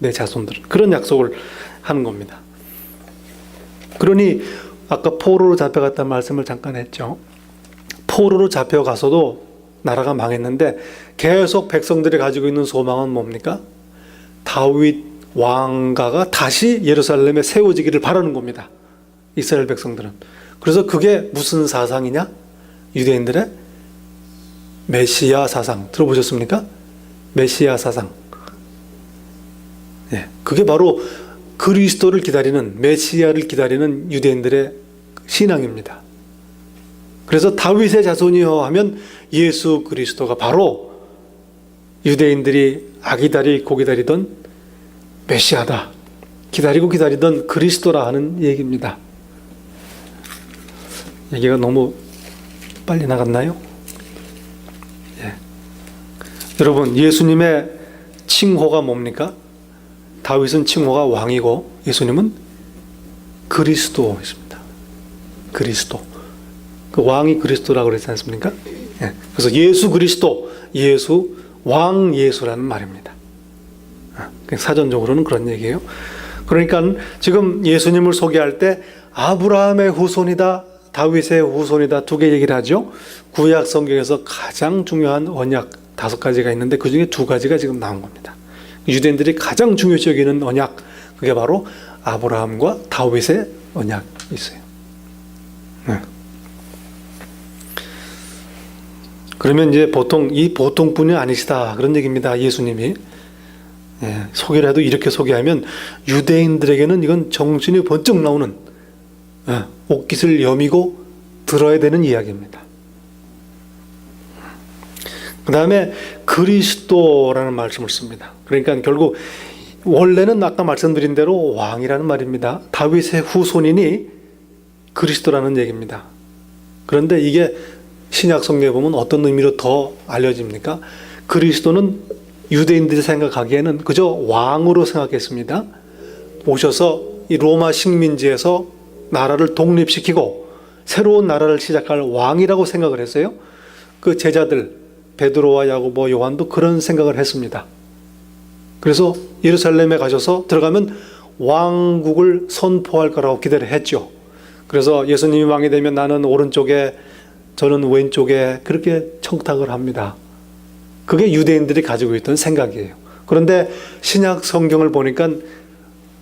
내 자손들은. 그런 약속을 하는 겁니다. 그러니 아까 포로로 잡혀갔다는 말씀을 잠깐 했죠. 포로로 잡혀가서도 나라가 망했는데 계속 백성들이 가지고 있는 소망은 뭡니까? 다윗 왕가가 다시 예루살렘에 세워지기를 바라는 겁니다. 이스라엘 백성들은. 그래서 그게 무슨 사상이냐? 유대인들의 메시아 사상. 들어보셨습니까? 메시아 사상. 그게 바로 그리스도를 기다리는, 메시아를 기다리는 유대인들의 신앙입니다. 그래서 다윗의 자손이여 하면 예수 그리스도가 바로 유대인들이 아기다리고 기다리던 메시아다. 기다리고 기다리던 그리스도라 하는 얘기입니다. 얘기가 너무 빨리 나갔나요? 여러분, 예수님의 칭호가 뭡니까? 다윗은 칭호가 왕이고 예수님은 그리스도이십니다. 그리스도. 그 왕이 그리스도라고 그랬지 않습니까? 그래서 예수 그리스도, 예수, 왕 예수라는 말입니다. 사전적으로는 그런 얘기예요. 그러니까 지금 예수님을 소개할 때 아브라함의 후손이다, 다윗의 후손이다, 두 개 얘기를 하죠. 구약 성경에서 가장 중요한 언약 5가지가 있는데 그 중에 2가지가 지금 나온 겁니다. 유대인들이 가장 중요시 여기는 언약, 그게 바로 아브라함과 다윗의 언약이 있어요. 그러면 이제 이 보통분이 아니시다 그런 얘기입니다. 예수님이. 소개를 해도 이렇게 소개하면 유대인들에게는 이건 정신이 번쩍 나오는, 옷깃을 여미고 들어야 되는 이야기입니다. 그 다음에 그리스도라는 말씀을 씁니다. 그러니까 결국 원래는 아까 말씀드린 대로 왕이라는 말입니다. 다윗의 후손이니 그리스도라는 얘기입니다. 그런데 이게 신약 성경에 보면 어떤 의미로 더 알려집니까? 그리스도는 유대인들이 생각하기에는 그저 왕으로 생각했습니다. 오셔서 이 로마 식민지에서 나라를 독립시키고 새로운 나라를 시작할 왕이라고 생각을 했어요. 그 제자들 베드로와 야고보, 요한도 그런 생각을 했습니다. 그래서 예루살렘에 가셔서 들어가면 왕국을 선포할 거라고 기대를 했죠. 그래서 예수님이 왕이 되면 나는 오른쪽에 저는 왼쪽에 그렇게 청탁을 합니다. 그게 유대인들이 가지고 있던 생각이에요. 그런데 신약 성경을 보니까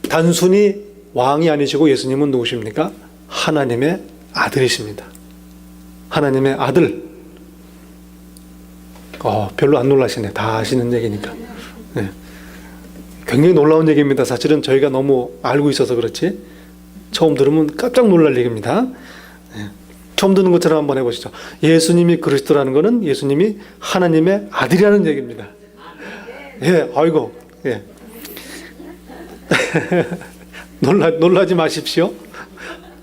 단순히 왕이 아니시고 예수님은 누구십니까? 하나님의 아들이십니다. 하나님의 아들. 별로 안 놀라시네. 다 아시는 얘기니까. 네. 굉장히 놀라운 얘기입니다. 사실은 저희가 너무 알고 있어서 그렇지 처음 들으면 깜짝 놀랄 얘기입니다. 네. 처음 듣는 것처럼 한번 해보시죠. 예수님이 그리스도라는 것은 예수님이 하나님의 아들이라는 얘기입니다. 예, 아이고, 예. 놀라지 마십시오.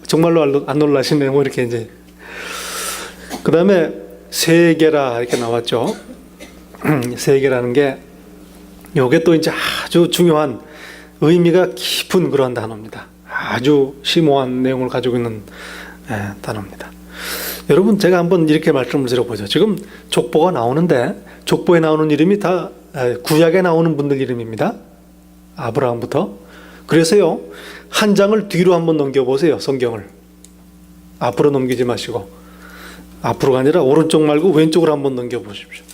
정말로 안 놀라시네요. 뭐 이렇게 이제. 그 다음에 세계라 이렇게 나왔죠. 세계라는 게 요게 또 이제 아주 중요한 의미가 깊은 그런 단어입니다. 아주 심오한 내용을 가지고 있는 단어입니다. 여러분 제가 한번 이렇게 말씀을 드려보죠. 지금 족보가 나오는데 족보에 나오는 이름이 다 구약에 나오는 분들 이름입니다. 아브라함부터. 그래서요 한 장을 뒤로 한번 넘겨보세요. 성경을 앞으로 넘기지 마시고 앞으로가 아니라 오른쪽 말고 왼쪽으로 한번 넘겨보십시오.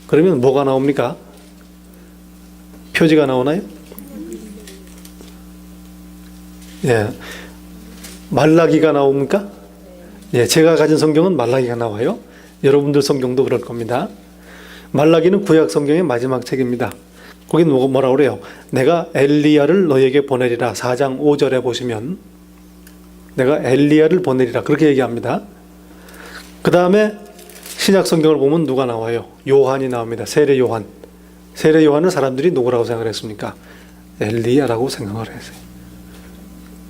그러면 뭐가 나옵니까? 표지가 나오나요? 예, 말라기가 나옵니까? 예, 제가 가진 성경은 말라기가 나와요. 여러분들 성경도 그럴 겁니다. 말라기는 구약 성경의 마지막 책입니다. 거긴 뭐라고 그래요? 내가 엘리야를 너에게 보내리라. 4장 5절에 보시면 내가 엘리야를 보내리라 그렇게 얘기합니다. 그 다음에 신약 성경을 보면 누가 나와요? 요한이 나옵니다. 세례 요한. 세례 요한은 사람들이 누구라고 생각을 했습니까? 엘리야라고 생각을 했어요.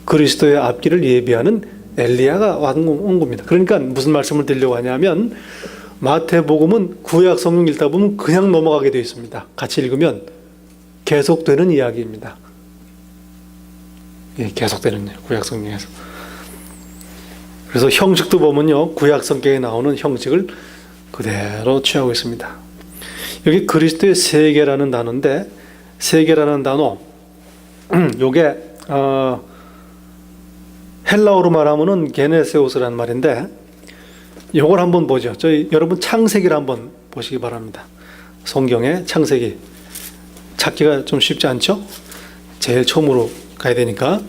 그리스도의 앞길을 예비하는 엘리야가 온 겁니다. 그러니까 무슨 말씀을 드리려고 하냐면 마태복음은 구약 성경 읽다 보면 그냥 넘어가게 되어 있습니다. 같이 읽으면 계속되는 이야기입니다. 예, 계속되는 구약 성경에서. 그래서 형식도 보면요, 구약 성경에 나오는 형식을 그대로 취하고 있습니다. 여기 그리스도의 세계라는 단어인데, 세계라는 단어, 요게 헬라어로 말하면은 게네세오스라는 말인데, 요걸 한번 보죠. 여러분 창세기를 한번 보시기 바랍니다. 성경의 창세기 찾기가 좀 쉽지 않죠? 제일 처음으로 가야 되니까.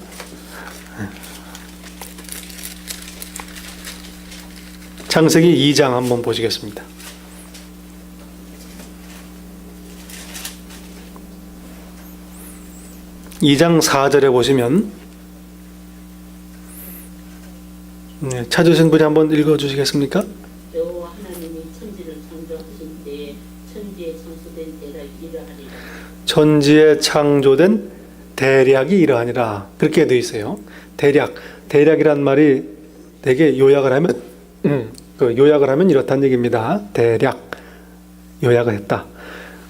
창세기 2장 한번 보시겠습니다. (2장 4절에) 보시면 찾으신 분이 한번 읽어주시겠습니까? 여호와 하나님이 천지를 창조하신 때에 천지에 창조된 대략이 이러하니라. 천지에 창조된 대략이 이러하니라. 그렇게 되어 있어요. 대략이란 말이 되게 요약을 하면 요약을 하면 이렇다는 얘기입니다. 대략 요약을 했다.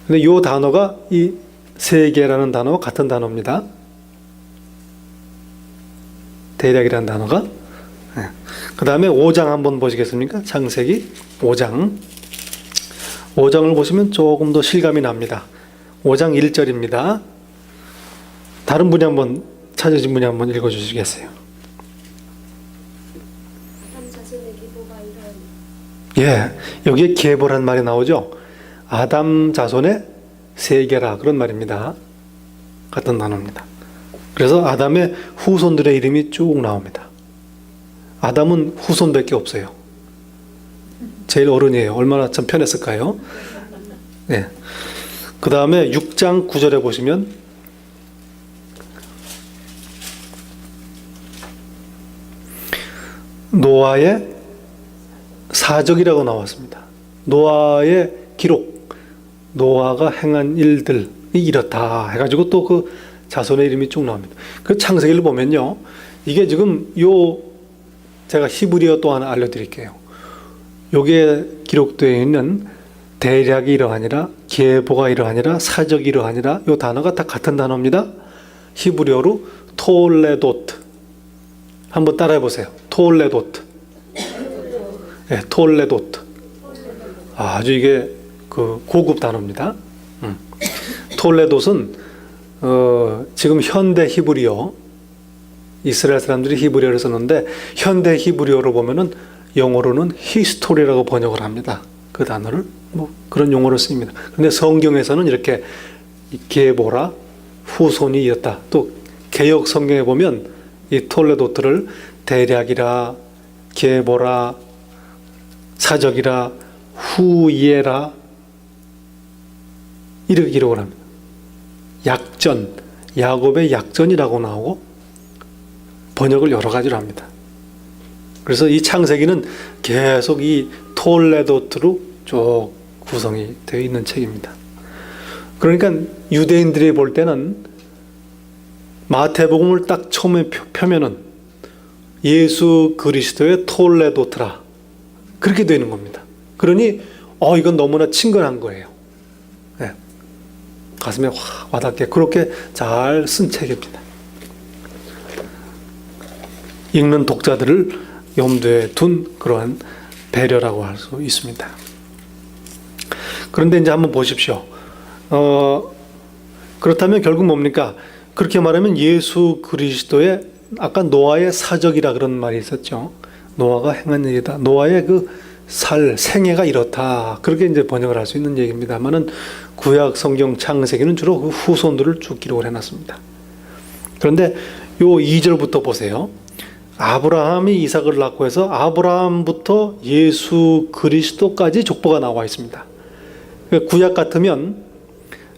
근데 이 단어가 이 세계라는 단어와 같은 단어입니다. 대략이라는 단어가. 그 다음에 5장 한번 보시겠습니까? 창세기 5장. 5장을 보시면 조금 더 실감이 납니다. 5장 1절입니다. 다른 분이 한번 찾으신 분이 한번 읽어주시겠어요? 아담 자손의 계보가 이러하니 예, 여기에 계보란 말이 나오죠. 아담 자손의 세계라 그런 말입니다. 같은 단어입니다. 그래서 아담의 후손들의 이름이 쭉 나옵니다. 아담은 후손밖에 없어요. 제일 어른이에요. 얼마나 참 편했을까요? 네. 그 다음에 6장 9절에 보시면 노아의 사적이라고 나왔습니다. 노아의 기록, 노아가 행한 일들이 이렇다 해가지고 또 그 자손의 이름이 쭉 나옵니다. 그 창세기를 보면요, 이게 지금 제가 히브리어 또 하나 알려드릴게요. 요게 기록되어 있는 대략이 이러하니라, 계보가 이러하니라, 사적이 이러하니라, 요 단어가 다 같은 단어입니다. 히브리어로 톨레도트. 한번 따라해 보세요. 톨레도트. 네, 톨레도트. 아주 이게 그 고급 단어입니다. 톨레도트는 지금 현대 히브리어, 이스라엘 사람들이 히브리어를 썼는데 현대 히브리어로 보면은 영어로는 히스토리라고 번역을 합니다. 그 단어를 뭐 그런 용어로 쓰입니다. 근데 성경에서는 이렇게 계보라, 후손이 이었다. 또 개역 성경에 보면 이 톨레도트를 대략이라, 계보라, 사적이라, 후예라 이렇게 기록을 합니다. 약전, 야곱의 약전이라고 나오고 번역을 여러 가지로 합니다. 그래서 이 창세기는 계속 이 톨레도트로 쭉 구성이 되어 있는 책입니다. 그러니까 유대인들이 볼 때는 마태복음을 딱 처음에 펴면은 예수 그리스도의 톨레도트라 그렇게 되는 겁니다. 그러니 이건 너무나 친근한 거예요. 네. 가슴에 확 와닿게 그렇게 잘 쓴 책입니다. 읽는 독자들을 염두에 둔 그러한 배려라고 할 수 있습니다. 그런데 이제 한번 보십시오. 그렇다면 결국 뭡니까? 그렇게 말하면 예수 그리스도의 아까 노아의 사적이라 그런 말이 있었죠. 노아가 행한 일이다. 노아의 그 생애가 이렇다. 그렇게 이제 번역을 할 수 있는 얘기입니다만은 구약 성경 창세기는 주로 그 후손들을 쭉 기록을 해놨습니다. 그런데 요 2절부터 보세요. 아브라함이 이삭을 낳고 해서 아브라함부터 예수 그리스도까지 족보가 나와 있습니다. 구약 같으면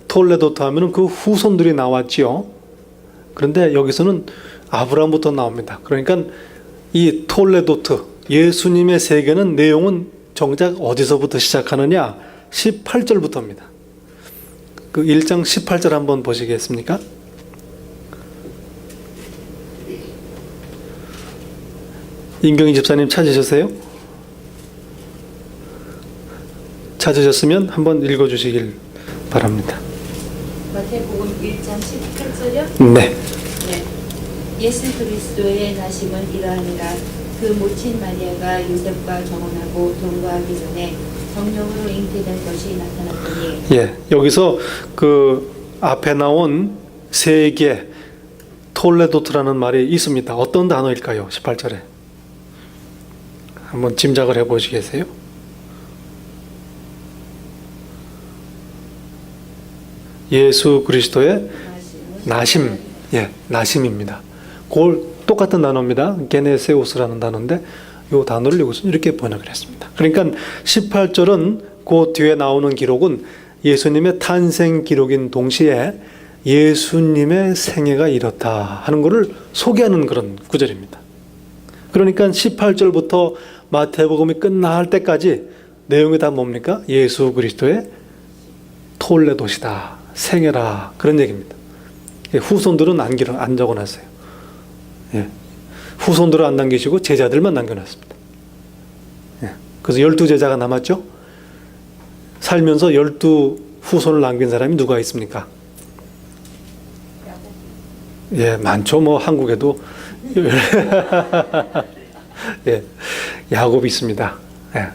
톨레도트 하면은 그 후손들이 나왔지요. 그런데 여기서는 아브라함부터 나옵니다. 그러니까 이 톨레도트, 예수님의 세계는 내용은 정작 어디서부터 시작하느냐? 18절부터입니다. 그 1장 18절 한번 보시겠습니까? 임경희 집사님 찾으셨어요? 찾으셨으면 한번 읽어주시길 바랍니다. 마태복음 1장 18절이요? 네. 네. 예수 그리스도의 나심은 이러하니라. 그 모친 마리아가 요셉과 정혼하고 동거하기 전에 성령으로 잉태된 것이 나타났더니. 예, 여기서 그 앞에 나온 세 개 톨레도트라는 말이 있습니다. 어떤 단어일까요? 18절에. 한번 짐작을 해보시겠어요? 예수 그리스도의 나심, 예, 나심입니다. 그걸 똑같은 단어입니다. 게네세우스라는 단어인데 이 단어를 여기서 이렇게 번역을 했습니다. 그러니까 18절은 그 뒤에 나오는 기록은 예수님의 탄생 기록인 동시에 예수님의 생애가 이렇다 하는 것을 소개하는 그런 구절입니다. 그러니까 18절부터 마태복음이 끝날 때까지 내용이 다 뭡니까? 예수 그리스도의 톨레도시다, 생애라 그런 얘기입니다. 후손들은 안 적어놨어요. 예. 후손들은 안 남기시고 제자들만 남겨놨습니다. 예. 그래서 12제자가 남았죠. 살면서 12 후손을 남긴 사람이 누가 있습니까? 예, 많죠. 뭐 한국에도 예, 야곱이 있습니다. 예.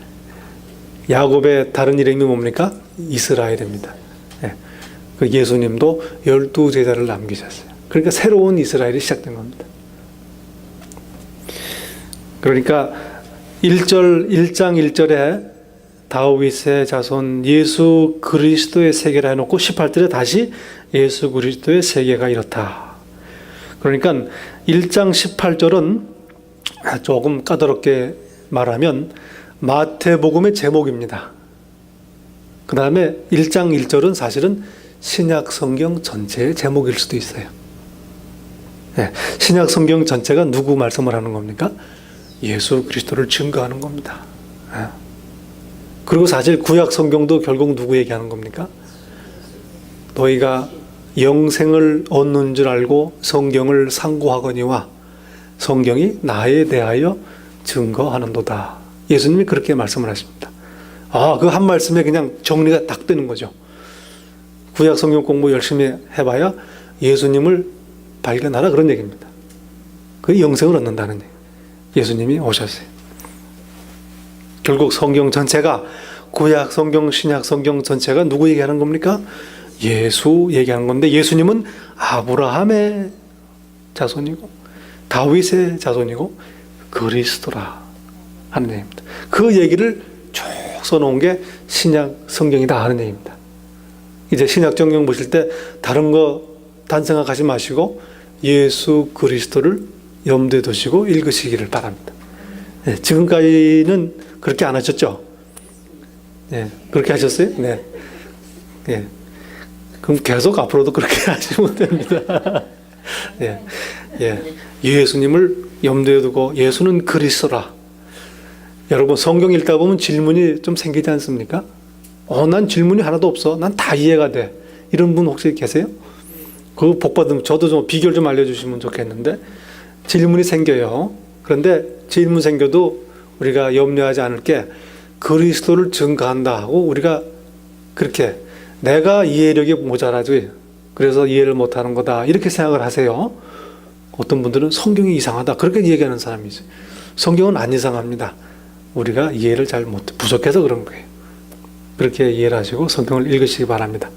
야곱의 다른 이름이 뭡니까? 이스라엘입니다. 예. 그 예수님도 12제자를 남기셨어요. 그러니까 새로운 이스라엘이 시작된 겁니다. 그러니까 1장 1절에 다윗의 자손 예수 그리스도의 세계라 해놓고 18절에 다시 예수 그리스도의 세계가 이렇다. 그러니까 1장 18절은 조금 까다롭게 말하면 마태복음의 제목입니다. 그 다음에 1장 1절은 사실은 신약 성경 전체의 제목일 수도 있어요. 네, 신약 성경 전체가 누구 말씀을 하는 겁니까? 예수 그리스도를 증거하는 겁니다. 예. 그리고 사실 구약 성경도 결국 누구 얘기하는 겁니까? 너희가 영생을 얻는 줄 알고 성경을 상고하거니와 성경이 나에 대하여 증거하는도다. 예수님이 그렇게 말씀을 하십니다. 그 한 말씀에 그냥 정리가 딱 되는 거죠. 구약 성경 공부 열심히 해봐야 예수님을 발견하라, 그런 얘기입니다. 그 영생을 얻는다는 얘기. 예수님이 오셨어요. 결국 성경 전체가, 구약 성경, 신약 성경 전체가 누구 얘기하는 겁니까? 예수 얘기하는 건데, 예수님은 아브라함의 자손이고 다윗의 자손이고 그리스도라 하는 얘기입니다. 그 얘기를 쭉 써놓은 게 신약 성경이다 하는 얘기입니다. 이제 신약 성경 보실 때 다른 거 단 생각하지 마시고 예수 그리스도를 염두에 두시고 읽으시기를 바랍니다. 네, 지금까지는 그렇게 안 하셨죠? 네, 그렇게 하셨어요? 네. 네. 그럼 계속 앞으로도 그렇게 하시면 됩니다. 예, 예. 예수님을 염두에 두고 예수는 그리스도라. 여러분 성경 읽다 보면 질문이 좀 생기지 않습니까? 난 질문이 하나도 없어. 난 다 이해가 돼. 이런 분 혹시 계세요? 그 복 받으면 저도 좀 비결 좀 알려주시면 좋겠는데, 질문이 생겨요. 그런데 질문 생겨도 우리가 염려하지 않을 게 그리스도를 증거한다 하고 우리가 그렇게 내가 이해력이 모자라지 그래서 이해를 못하는 거다 이렇게 생각을 하세요. 어떤 분들은 성경이 이상하다 그렇게 얘기하는 사람이 있어요. 성경은 안 이상합니다. 우리가 이해를 잘 부족해서 그런 거예요. 그렇게 이해를 하시고 성경을 읽으시기 바랍니다.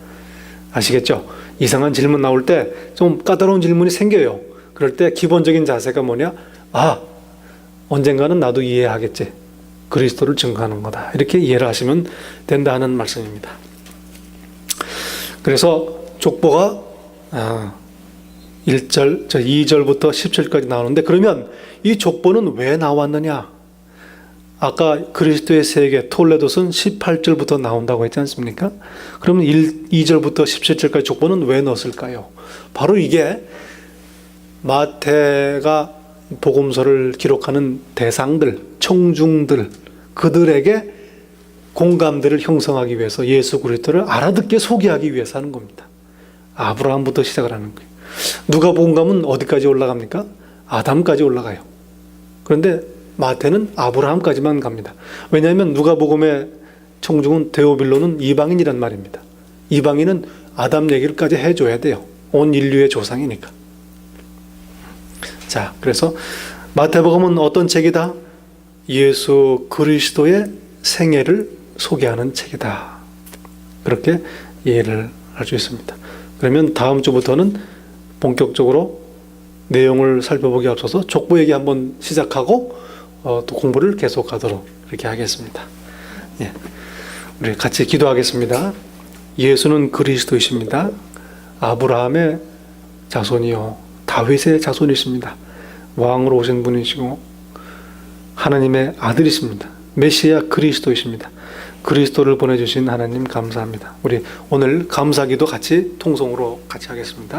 아시겠죠? 이상한 질문 나올 때 좀 까다로운 질문이 생겨요. 그럴 때 기본적인 자세가 뭐냐? 언젠가는 나도 이해하겠지. 그리스도를 증거하는 거다. 이렇게 이해를 하시면 된다 하는 말씀입니다. 그래서 족보가 2절부터 17절까지 나오는데, 그러면 이 족보는 왜 나왔느냐? 아까 그리스도의 세계 톨레도스는 18절부터 나온다고 했지 않습니까? 그러면 2절부터 17절까지 족보는 왜 넣었을까요? 바로 이게 마태가 복음서를 기록하는 대상들, 청중들, 그들에게 공감대를 형성하기 위해서 예수 그리스도를 알아듣게 소개하기 위해서 하는 겁니다. 아브라함부터 시작을 하는 거예요. 누가복음 가면 어디까지 올라갑니까? 아담까지 올라가요. 그런데 마태는 아브라함까지만 갑니다. 왜냐하면 누가복음의 청중은 데오빌로는 이방인이란 말입니다. 이방인은 아담 얘기를까지 해줘야 돼요. 온 인류의 조상이니까. 자, 그래서 마태복음은 어떤 책이다? 예수 그리스도의 생애를 소개하는 책이다. 그렇게 이해를 할 수 있습니다. 그러면 다음 주부터는 본격적으로 내용을 살펴보기 앞서서 족보 얘기 한번 시작하고 또 공부를 계속하도록 이렇게 하겠습니다. 예. 우리 같이 기도하겠습니다. 예수는 그리스도이십니다. 아브라함의 자손이요 다윗의 자손이십니다. 왕으로 오신 분이시고 하나님의 아들이십니다. 메시아 그리스도이십니다. 그리스도를 보내주신 하나님 감사합니다. 우리 오늘 감사기도 같이 통성으로 같이 하겠습니다.